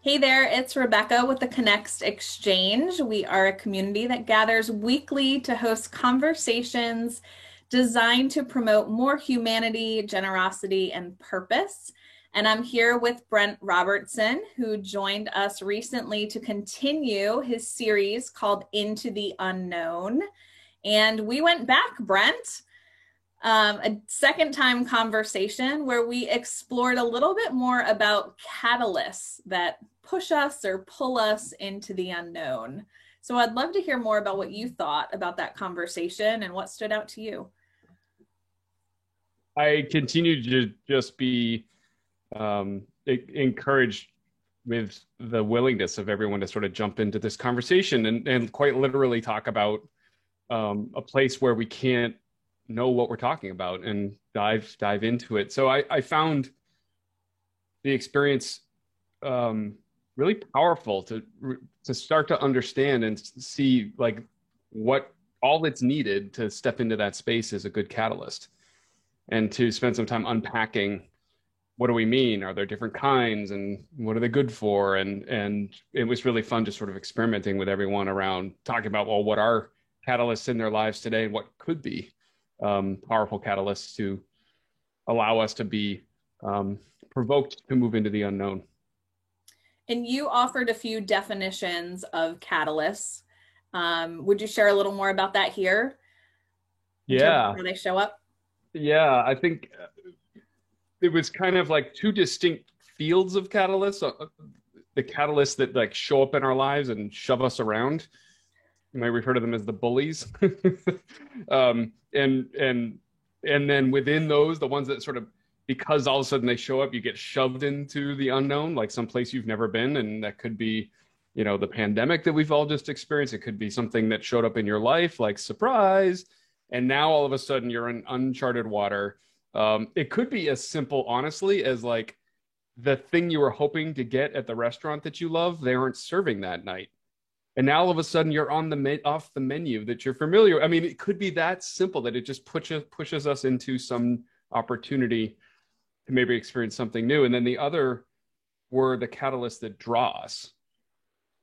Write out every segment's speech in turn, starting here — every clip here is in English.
Hey there, it's Rebecca with the Connext Exchange. We are a community that gathers weekly to host conversations designed to promote more humanity, generosity, and purpose. And I'm here with Brent Robertson, who joined us recently to continue his series called Into the Unknown. And we went back, Brent, a second time conversation where we explored a little bit more about catalysts that push us or pull us into the unknown. So I'd love to hear more about what you thought about that conversation and what stood out to you. I continue to just be encouraged with the willingness of everyone to sort of jump into this conversation and quite literally talk about a place where we can't know what we're talking about and dive into it. So I found the experience really powerful to start to understand and see like what all that's needed to step into that space is a good catalyst, and to spend some time unpacking what do we mean? Are there different kinds, and what are they good for? And it was really fun just sort of experimenting with everyone around talking about, well, what are catalysts in their lives today and what could be powerful catalysts to allow us to be provoked to move into the unknown. And you offered a few definitions of catalysts. Would you share a little more about that here in terms of Yeah, how they show up? yeah. I think it was kind of like two distinct fields of catalysts. The catalysts that like show up in our lives and shove us around. You might refer to them as the bullies. And then within those, the ones that sort of, because all of a sudden they show up, you get shoved into the unknown, like someplace you've never been. And that could be, the pandemic that we've all just experienced. It could be something that showed up in your life, like surprise. And now all of a sudden you're in uncharted water. It could be as simple, honestly, as like the thing you were hoping to get at the restaurant that you love, they aren't serving that night. And now all of a sudden you're on the off the menu that you're familiar. I mean, it could be that simple that it just pushes us into some opportunity to maybe experience something new. And then the other were the catalysts that draw us.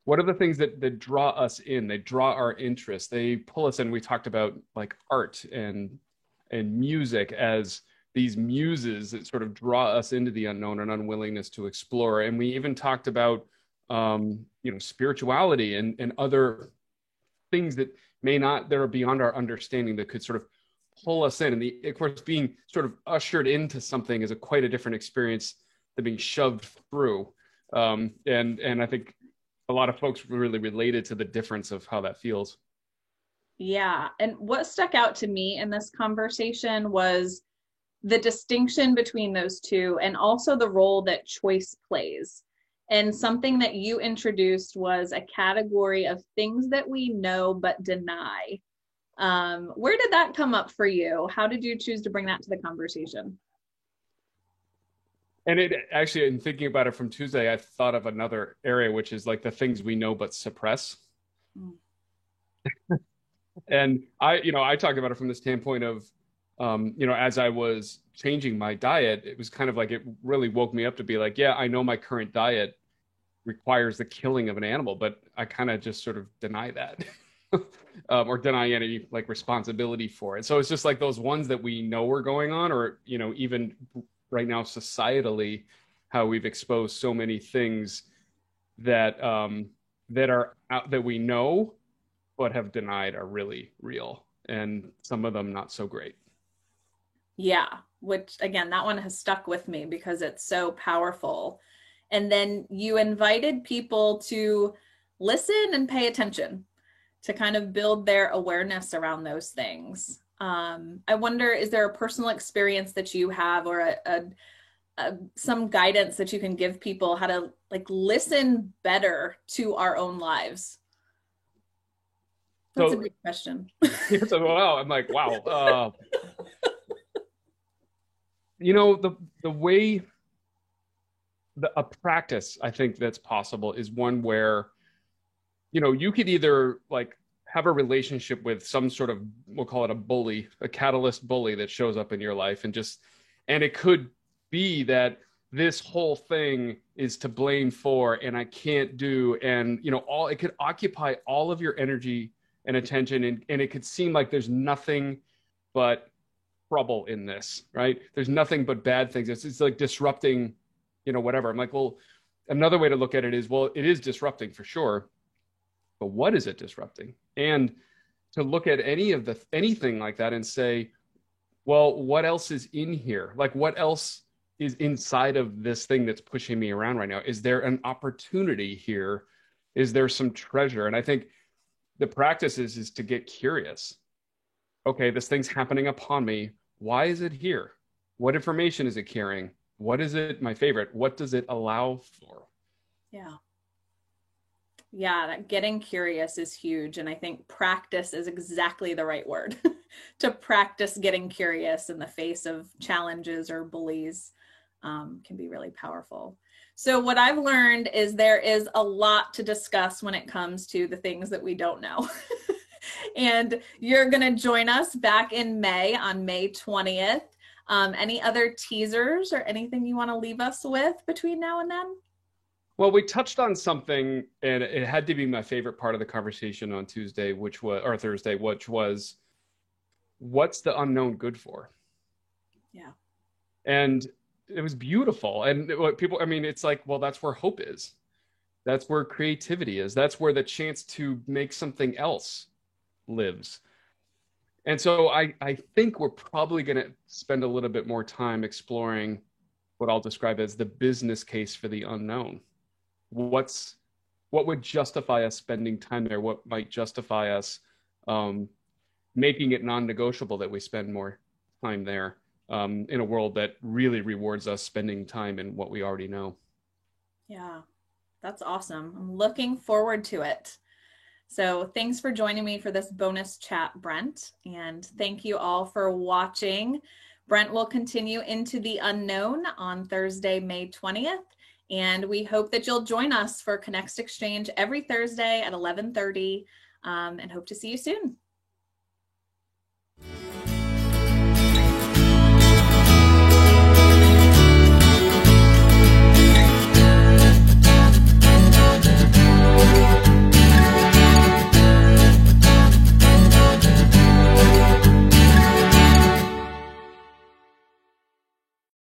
What are the things that draw us in? They draw our interest. They pull us in. We talked about like art and music as these muses that sort of draw us into the unknown and unwillingness to explore. And we even talked about spirituality and other things that may not, that are beyond our understanding, that could sort of pull us in. And of course, being sort of ushered into something is quite a different experience than being shoved through. And I think a lot of folks really related to the difference of how that feels. Yeah. And what stuck out to me in this conversation was the distinction between those two and also the role that choice plays. And something that you introduced was a category of things that we know but deny. Where did that come up for you? How did you choose to bring that to the conversation? And it actually, in thinking about it from Tuesday, I thought of another area, which is like the things we know but suppress. Mm. And I talked about it from the standpoint of, as I was changing my diet, it was kind of like it really woke me up to be like, yeah, I know my current diet requires the killing of an animal, but I kind of just sort of deny that. Or deny any like responsibility for it. So it's just like those ones that we know are going on, or even right now societally, how we've exposed so many things that that are out that we know but have denied are really real, and some of them not so great. Yeah, which again, that one has stuck with me because it's so powerful. And then you invited people to listen and pay attention to kind of build their awareness around those things. I wonder, is there a personal experience that you have or some guidance that you can give people how to like listen better to our own lives? That's a So, good question. so wow, I'm like, wow. The way a practice I think that's possible is one where you could either like have a relationship with some sort of, we'll call it a bully, a catalyst bully that shows up in your life, and it could be that this whole thing is to blame for, and I can't do, and all it could occupy all of your energy and attention, and it could seem like there's nothing but trouble in this, right? There's nothing but bad things. It's like disrupting, whatever. I'm like, well, another way to look at it is, well, it is disrupting for sure, but what is it disrupting? And to look at anything like that and say, well, what else is in here? Like, what else is inside of this thing that's pushing me around right now? Is there an opportunity here? Is there some treasure? And I think the practice is to get curious. Okay, this thing's happening upon me. Why is it here? What information is it carrying? What is it, my favorite? What does it allow for? Yeah. Yeah, that getting curious is huge. And I think practice is exactly the right word to practice getting curious in the face of challenges or bullies can be really powerful. So what I've learned is there is a lot to discuss when it comes to the things that we don't know. And you're going to join us back in May on May 20th. Any other teasers or anything you want to leave us with between now and then? Well, we touched on something, and it had to be my favorite part of the conversation on Thursday, which was what's the unknown good for? Yeah. And it was beautiful. And what people, I mean, it's like, well, that's where hope is. That's where creativity is. That's where the chance to make something else lives. And so I think we're probably going to spend a little bit more time exploring what I'll describe as the business case for the unknown. What would justify us spending time there? What might justify us making it non-negotiable that we spend more time there in a world that really rewards us spending time in what we already know? Yeah, that's awesome. I'm looking forward to it. So thanks for joining me for this bonus chat, Brent. And thank you all for watching. Brent will continue into the unknown on Thursday, May 20th. And we hope that you'll join us for Connext Exchange every Thursday at 11:30 and hope to see you soon.